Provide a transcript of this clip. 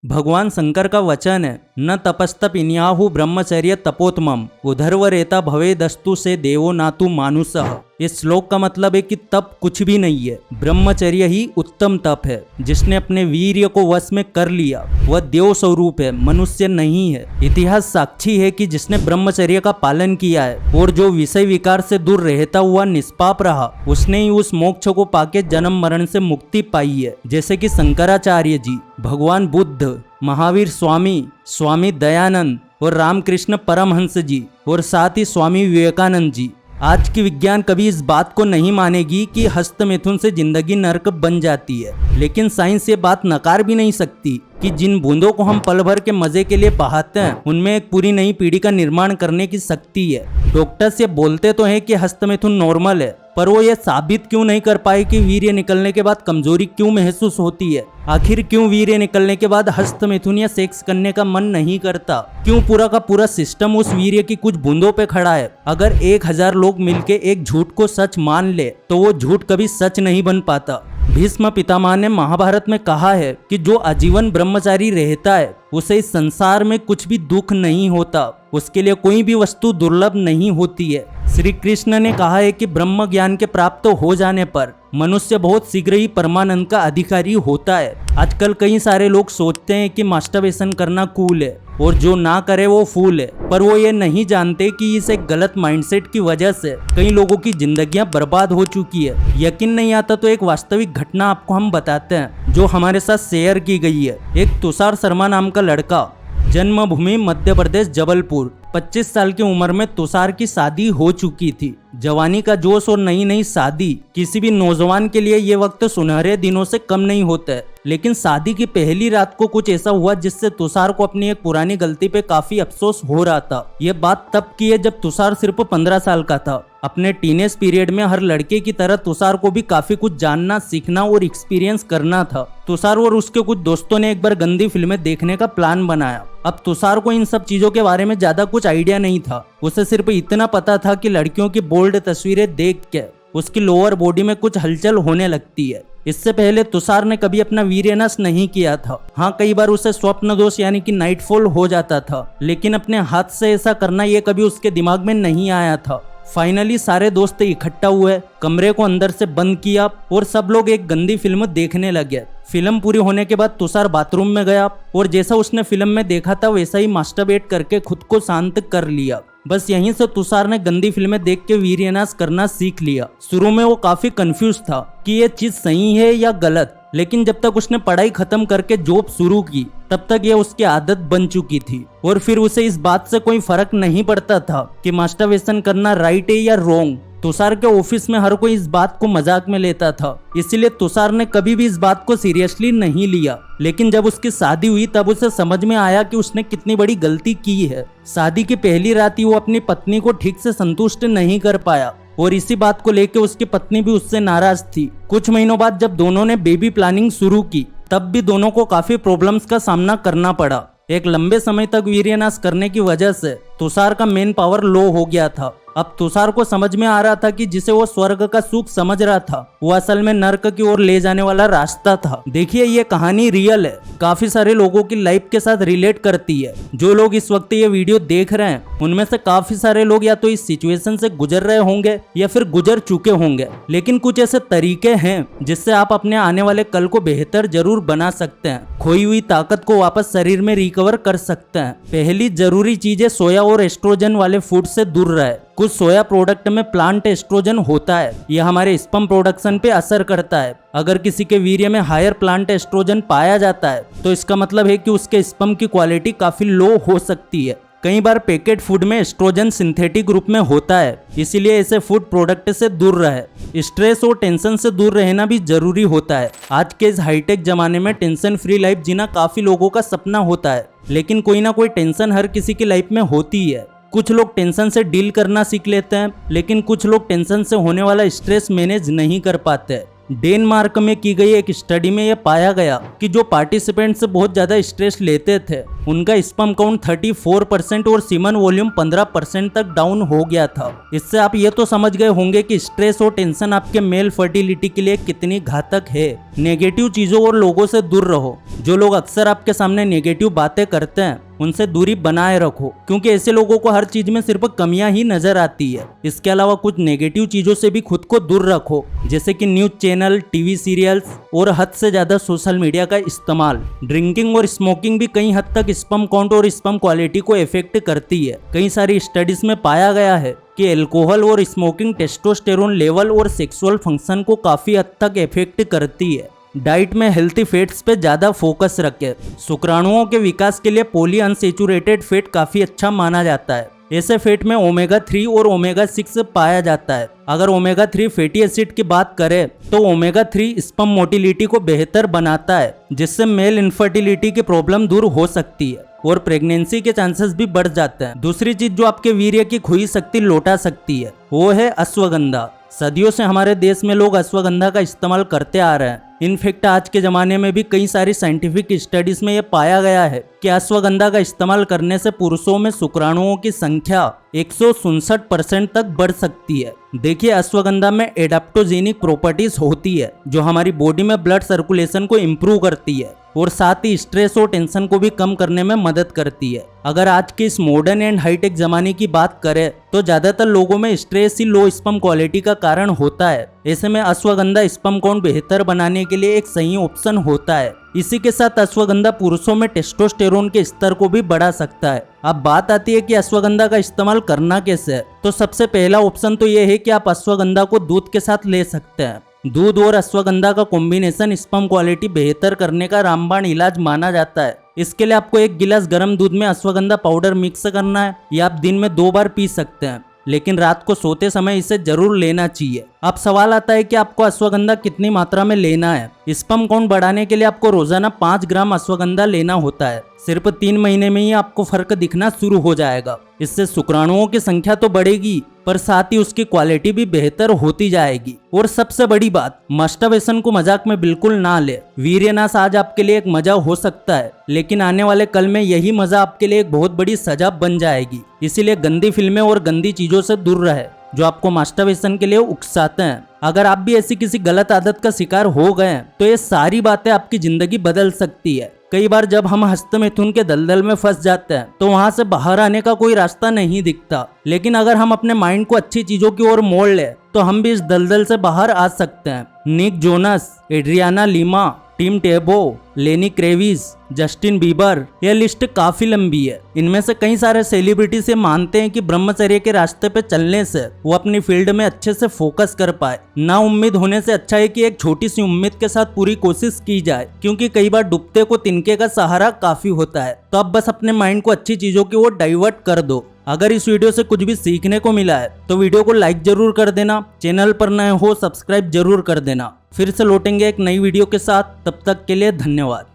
भगवान शंकर का वचन है, न तपस्तप इन्याहु ब्रह्मचर्य तपोत्मम उधर्वरेता भवेदस्तु से देवो नातु मानुषः। इस श्लोक का मतलब है कि तप कुछ भी नहीं है, ब्रह्मचर्य ही उत्तम तप है। जिसने अपने वीर्य को वश में कर लिया वह देव स्वरूप है, मनुष्य नहीं है। इतिहास साक्षी है कि जिसने ब्रह्मचर्य का पालन किया है और जो विषय विकार से दूर रहता हुआ निष्पाप रहा, उसने ही उस मोक्ष को पाके जन्म मरण से मुक्ति पाई है। जैसे कि शंकराचार्य जी, भगवान बुद्ध, महावीर स्वामी, स्वामी दयानंद और रामकृष्ण परमहंस जी और साथ ही स्वामी विवेकानंद जी। आज की विज्ञान कभी इस बात को नहीं मानेगी कि हस्त मैथुन से जिंदगी नरक बन जाती है, लेकिन साइंस ये बात नकार भी नहीं सकती कि जिन बूंदों को हम पल भर के मजे के लिए बहाते हैं उनमें एक पूरी नई पीढ़ी का निर्माण करने की शक्ति है। डॉक्टर्स ये बोलते तो हैं कि हस्त मैथुन नॉर्मल है, पर वो ये साबित क्यों नहीं कर पाए कि वीर्य निकलने के बाद कमजोरी क्यों महसूस होती है। आखिर क्यों वीर्य निकलने के बाद हस्त मैथुन या सेक्स करने का मन नहीं करता, क्यों पूरा का पूरा सिस्टम उस वीर्य की कुछ बूंदों पे खड़ा है। अगर 1000 लोग मिलके एक झूठ को सच मान ले तो वो झूठ कभी सच नहीं बन पाता। भीष्म पितामह ने महाभारत में कहा है कि जो आजीवन ब्रह्मचारी रहता है उसे इस संसार में कुछ भी दुख नहीं होता, उसके लिए कोई भी वस्तु दुर्लभ नहीं होती है। श्री कृष्ण ने कहा है कि ब्रह्म ज्ञान के प्राप्त हो जाने पर मनुष्य बहुत शीघ्र ही परमानंद का अधिकारी होता है। आजकल कई सारे लोग सोचते हैं कि मास्टरबेशन करना कूल है और जो ना करे वो फूल है, पर वो ये नहीं जानते कि इस एक गलत माइंडसेट की वजह से कई लोगों की जिंदगियां बर्बाद हो चुकी है। यकीन नहीं आता तो एक वास्तविक घटना आपको हम बताते हैं जो हमारे साथ शेयर की गई है। एक तुषार शर्मा नाम का लड़का, जन्मभूमि मध्य प्रदेश जबलपुर, 25 साल की उम्र में तुषार की शादी हो चुकी थी। जवानी का जोश और नई नई शादी किसी भी नौजवान के लिए ये वक्त सुनहरे दिनों से कम नहीं होता है। लेकिन शादी की पहली रात को कुछ ऐसा हुआ जिससे तुषार को अपनी एक पुरानी गलती पे काफी अफसोस हो रहा था। ये बात तब की है जब तुषार सिर्फ 15 साल का था। अपने टीनेज पीरियड में हर लड़के की तरह तुषार को भी काफी कुछ जानना, सीखना और एक्सपीरियंस करना था। तुषार और उसके कुछ दोस्तों ने एक बार गंदी फिल्में देखने का प्लान बनाया। अब तुषार को इन सब चीजों के बारे में ज्यादा कुछ आइडिया नहीं था। उसे सिर्फ इतना पता था कि लड़कियों की बोल्ड तस्वीरें देख के उसकी लोअर बॉडी में कुछ हलचल होने लगती है। इससे पहले तुषार ने कभी अपना वीर्यनाश नहीं किया था। हाँ, कई बार उसे स्वप्न दोष यानी कि नाइटफॉल हो जाता था, लेकिन अपने हाथ से ऐसा करना ये कभी उसके दिमाग में नहीं आया था। फाइनली सारे दोस्त इकट्ठा हुए, कमरे को अंदर से बंद किया और सब लोग एक गंदी फिल्म देखने लगे। फिल्म पूरी होने के बाद तुषार बाथरूम में गया और जैसा उसने फिल्म में देखा था वैसा ही मास्टरबेट करके खुद को शांत कर लिया। बस यहीं से तुषार ने गंदी फिल्में देख के वीर्यनाश करना सीख लिया। शुरू में वो काफी कंफ्यूज था कि ये चीज सही है या गलत, लेकिन जब तक उसने पढ़ाई खत्म करके जॉब शुरू की तब तक ये उसकी आदत बन चुकी थी और फिर उसे इस बात से कोई फर्क नहीं पड़ता था कि मास्टरबेशन करना राइट है या रॉन्ग। तुषार के ऑफिस में हर कोई इस बात को मजाक में लेता था, इसीलिए तुषार ने कभी भी इस बात को सीरियसली नहीं लिया। लेकिन जब उसकी शादी हुई तब उसे समझ में आया कि उसने कितनी बड़ी गलती की है। शादी की पहली रात ही वो अपनी पत्नी को ठीक से संतुष्ट नहीं कर पाया और इसी बात को लेकर उसकी पत्नी भी उससे नाराज थी। कुछ महीनों बाद जब दोनों ने बेबी प्लानिंग शुरू की तब भी दोनों को काफी प्रॉब्लम्स का सामना करना पड़ा। एक लंबे समय तक वीर्यनाश करने की वजह से तुषार का मेन पावर लो हो गया था। अब तुषार को समझ में आ रहा था कि जिसे वो स्वर्ग का सुख समझ रहा था वो असल में नर्क की ओर ले जाने वाला रास्ता था। देखिए, ये कहानी रियल है, काफी सारे लोगों की लाइफ के साथ रिलेट करती है। जो लोग इस वक्त ये वीडियो देख रहे हैं उनमें से काफी सारे लोग या तो इस सिचुएशन से गुजर रहे होंगे या फिर गुजर चुके होंगे। लेकिन कुछ ऐसे तरीके हैं जिससे आप अपने आने वाले कल को बेहतर जरूर बना सकते हैं, खोई हुई ताकत को वापस शरीर में रिकवर कर सकते हैं। पहली जरूरी चीज है सोया और एस्ट्रोजन वाले फूड से दूर रहे। कुछ सोया प्रोडक्ट में प्लांट एस्ट्रोजन होता है, यह हमारे स्पर्म प्रोडक्शन पे असर करता है। अगर किसी के वीर्य में हायर प्लांट एस्ट्रोजन पाया जाता है तो इसका मतलब है कि उसके स्पर्म की क्वालिटी काफी लो हो सकती है। कई बार पैकेट फूड में एस्ट्रोजन सिंथेटिक रूप में होता है, इसीलिए ऐसे फूड प्रोडक्ट से दूर रहे। स्ट्रेस और टेंशन से दूर रहना भी जरूरी होता है। आज के इस हाईटेक जमाने में टेंशन फ्री लाइफ जीना काफी लोगों का सपना होता है, लेकिन कोई ना कोई टेंशन हर किसी की लाइफ में होती है। कुछ लोग टेंशन से डील करना सीख लेते हैं, लेकिन कुछ लोग टेंशन से होने वाला स्ट्रेस मैनेज नहीं कर पाते। डेनमार्क में की गई एक स्टडी में यह पाया गया कि जो पार्टिसिपेंट्स बहुत ज्यादा स्ट्रेस लेते थे उनका स्पर्म काउंट 34% और सीमन वॉल्यूम 15% तक डाउन हो गया था। इससे आप ये तो समझ गए होंगे कि स्ट्रेस और टेंशन आपके मेल फर्टिलिटी के लिए कितनी घातक है। नेगेटिव चीजों और लोगों से दूर रहो। जो लोग अक्सर आपके सामने नेगेटिव बातें करते हैं उनसे दूरी बनाए रखो, क्योंकि ऐसे लोगों को हर चीज में सिर्फ कमियां ही नजर आती है। इसके अलावा कुछ नेगेटिव चीजों से भी खुद को दूर रखो, जैसे कि न्यूज चैनल, टीवी सीरियल्स और हद से ज्यादा सोशल मीडिया का इस्तेमाल। ड्रिंकिंग और स्मोकिंग भी कई हद तक स्पर्म काउंट और स्पर्म क्वालिटी को इफेक्ट करती है। कई सारी स्टडीज में पाया गया है कि अल्कोहल और स्मोकिंग टेस्टोस्टेरोन लेवल और सेक्सुअल फंक्शन को काफी हद तक इफेक्ट करती है। डाइट में हेल्थी फैट्स पे ज्यादा फोकस रखें। शुक्राणुओं के विकास के लिए पॉली अनसेचुरेटेड फैट काफी अच्छा माना जाता है। ऐसे फैट में ओमेगा 3 और ओमेगा 6 पाया जाता है। अगर ओमेगा 3 फैटी एसिड की बात करें तो ओमेगा 3 स्पर्म मोटिलिटी को बेहतर बनाता है, जिससे मेल इनफर्टिलिटी की प्रॉब्लम दूर हो सकती है और प्रेगनेंसी के चांसेस भी बढ़ जाते हैं। दूसरी चीज जो आपके वीर्य की खुई शक्ति लौटा सकती है वो है अश्वगंधा। सदियों से हमारे देश में लोग अश्वगंधा का इस्तेमाल करते आ रहे हैं। इनफैक्ट आज के जमाने में भी कई सारी साइंटिफिक स्टडीज में यह पाया गया है कि अश्वगंधा का इस्तेमाल करने से पुरुषों में शुक्राणुओं की संख्या 167% तक बढ़ सकती है। देखिए, अश्वगंधा में एडाप्टोजेनिक प्रॉपर्टीज होती है जो हमारी बॉडी में ब्लड सर्कुलेशन को इम्प्रूव करती है और साथ ही स्ट्रेस और टेंशन को भी कम करने में मदद करती है। अगर आज के इस मॉडर्न एंड हाईटेक जमाने की बात करें तो ज्यादातर लोगों में स्ट्रेस ही लो स्पर्म क्वालिटी का कारण होता है। ऐसे में अश्वगंधा स्पर्म काउंट बेहतर बनाने के लिए एक सही ऑप्शन होता है। इसी के साथ अश्वगंधा पुरुषों में टेस्टोस्टेरोन के स्तर को भी बढ़ा सकता है। अब बात आती है कि अश्वगंधा का इस्तेमाल करना कैसे है, तो सबसे पहला ऑप्शन तो यह है कि आप अश्वगंधा को दूध के साथ ले सकते हैं। दूध और अश्वगंधा का कॉम्बिनेशन स्पर्म क्वालिटी बेहतर करने का रामबाण इलाज माना जाता है। इसके लिए आपको 1 गिलास गर्म दूध में अश्वगंधा पाउडर मिक्स करना है। या आप दिन में 2 बार पी सकते हैं, लेकिन रात को सोते समय इसे जरूर लेना चाहिए। अब सवाल आता है कि आपको अश्वगंधा कितनी मात्रा में लेना है। स्पर्म काउंट बढ़ाने के लिए आपको रोजाना 5 ग्राम अश्वगंधा लेना होता है। सिर्फ 3 महीने में ही आपको फर्क दिखना शुरू हो जाएगा। इससे शुक्राणुओं की संख्या तो बढ़ेगी, पर साथ ही उसकी क्वालिटी भी बेहतर होती जाएगी। और सबसे बड़ी बात, मास्टरबेशन को मजाक में बिल्कुल ना ले। वीर्यनाश आज आपके लिए एक मजा हो सकता है, लेकिन आने वाले कल में यही मजा आपके लिए एक बहुत बड़ी सजा बन जाएगी। इसीलिए गंदी फिल्में और गंदी चीजों से दूर रहे जो आपको मास्टरबेशन के लिए उकसाते हैं। अगर आप भी ऐसी किसी गलत आदत का शिकार हो गए हैं तो ये सारी बातें आपकी जिंदगी बदल सकती है। कई बार जब हम हस्त मैथुन के दलदल में फंस जाते हैं तो वहां से बाहर आने का कोई रास्ता नहीं दिखता, लेकिन अगर हम अपने माइंड को अच्छी चीजों की ओर मोड़ ले तो हम भी इस दलदल से बाहर आ सकते हैं। Nick Jonas, Adriana Lima, Tim Tebow, Lenny Kravitz, Justin Bieber, यह लिस्ट काफी लंबी है। इनमें से कई सारे सेलिब्रिटी से मानते हैं कि ब्रह्मचर्य के रास्ते पे चलने से वो अपनी फील्ड में अच्छे से फोकस कर पाए। ना उम्मीद होने से अच्छा है कि एक छोटी सी उम्मीद के साथ पूरी कोशिश की जाए, क्योंकि कई बार डूबते को तिनके का सहारा काफी होता है। तो अब बस अपने माइंड को अच्छी चीजों की ओर डाइवर्ट कर दो। अगर इस वीडियो से कुछ भी सीखने को मिला है तो वीडियो को लाइक जरूर कर देना। चैनल पर नए हो सब्सक्राइब जरूर कर देना। फिर से लौटेंगे एक नई वीडियो के साथ, तब तक के लिए धन्यवाद।